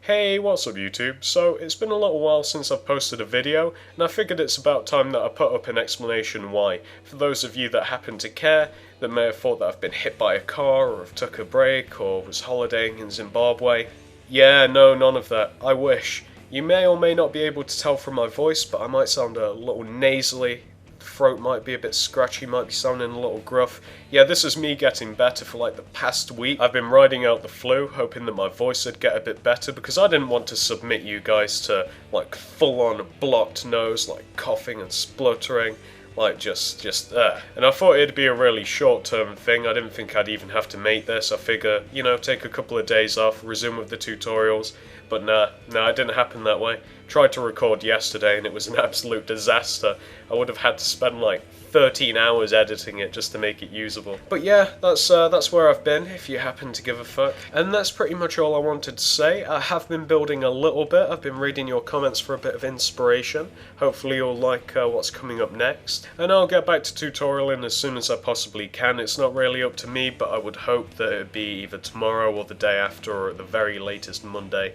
Hey, what's up YouTube? So, it's been a little while since I've posted a video, and I figured it's about time that I put up an explanation why. For those of you that happen to care, that may have thought that I've been hit by a car, or I've took a break, or was holidaying in Zimbabwe. Yeah, no, none of that. I wish. You may or may not be able to tell from my voice, but I might sound a little nasally. Throat might be a bit scratchy, might be sounding a little gruff. Yeah, this is me getting better for like the past week. I've been riding out the flu, hoping that my voice would get a bit better, because I didn't want to submit you guys to like full-on blocked nose, like coughing and spluttering. Like and I thought it'd be a really short-term thing. I didn't think I'd even have to make this. I figure, take a couple of days off, resume with the tutorials. But nah, it didn't happen that way. Tried to record yesterday and it was an absolute disaster. I would have had to spend like 13 hours editing it just to make it usable. But yeah, that's where I've been, if you happen to give a fuck. And that's pretty much all I wanted to say. I have been building a little bit. I've been reading your comments for a bit of inspiration. Hopefully you'll like what's coming up next. And I'll get back to tutorialing as soon as I possibly can. It's not really up to me, but I would hope that it'd be either tomorrow or the day after, or at the very latest Monday.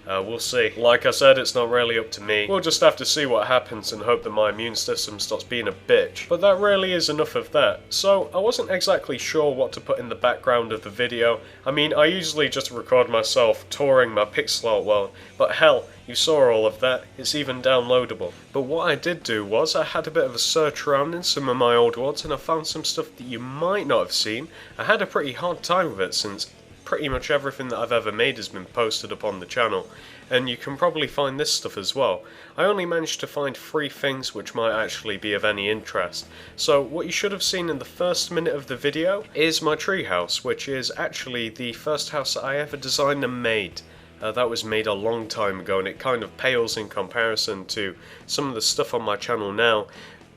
We'll see. Like I said, it's not really up to me. We'll just have to see what happens and hope that my immune system stops being a bitch. But that really is enough of that. So, I wasn't exactly sure what to put in the background of the video. I mean, I usually just record myself touring my pixel art world, but hell, you saw all of that. It's even downloadable. But what I did do was, I had a bit of a search around in some of my old ones, and I found some stuff that you might not have seen. I had a pretty hard time with it since pretty much everything that I've ever made has been posted up on the channel, and you can probably find this stuff as well. I only managed to find 3 things which might actually be of any interest. So what you should have seen in the first minute of the video is my treehouse, which is actually the first house that I ever designed and made. That was made a long time ago, and it kind of pales in comparison to some of the stuff on my channel now,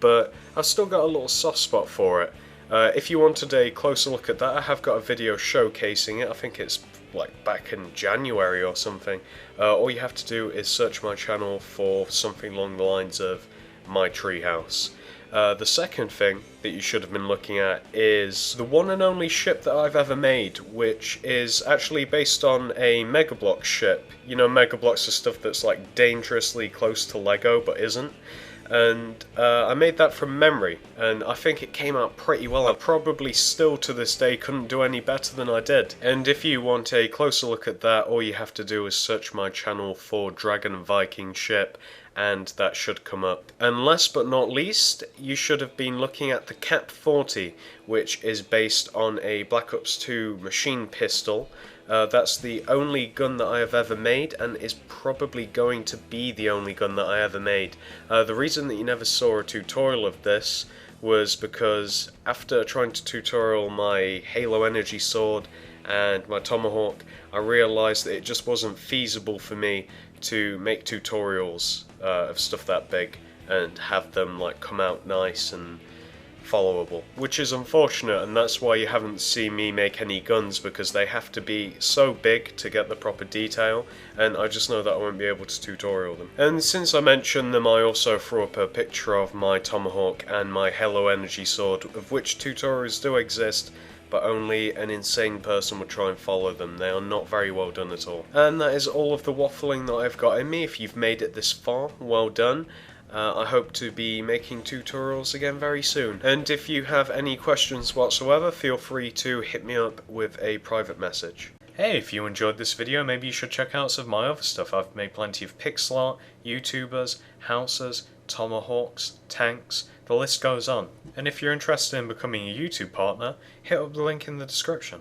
but I've still got a little soft spot for it. If you wanted a closer look at that, I have got a video showcasing it. I think it's like back in January or something. All you have to do is search my channel for something along the lines of my treehouse. The second thing that you should have been looking at is the one and only ship that I've ever made, which is actually based on a Mega Bloks ship. You know, Mega Bloks are stuff that's like dangerously close to Lego but isn't. And I made that from memory, and I think it came out pretty well. I probably still to this day couldn't do any better than I did. And if you want a closer look at that, all you have to do is search my channel for Dragon Viking ship, and that should come up. And last but not least, you should have been looking at the Cap 40, which is based on a Black Ops 2 machine pistol. That's the only gun that I have ever made, and is probably going to be the only gun that I ever made. The reason that you never saw a tutorial of this was because after trying to tutorial my Halo Energy Sword and my Tomahawk, I realised that it just wasn't feasible for me to make tutorials of stuff that big and have them like come out nice and followable, which is unfortunate, and that's why you haven't seen me make any guns, because they have to be so big to get the proper detail, and I just know that I won't be able to tutorial them. And since I mentioned them, I also threw up a picture of my Tomahawk and my Halo Energy Sword, of which tutorials do exist, but only an insane person would try and follow them. They are not very well done at all. And that is all of the waffling that I've got in me. If you've made it this far, well done. I hope to be making tutorials again very soon. And if you have any questions whatsoever, feel free to hit me up with a private message. Hey, if you enjoyed this video, maybe you should check out some of my other stuff. I've made plenty of pixel art, YouTubers, houses, tomahawks, tanks, the list goes on. And if you're interested in becoming a YouTube partner, hit up the link in the description.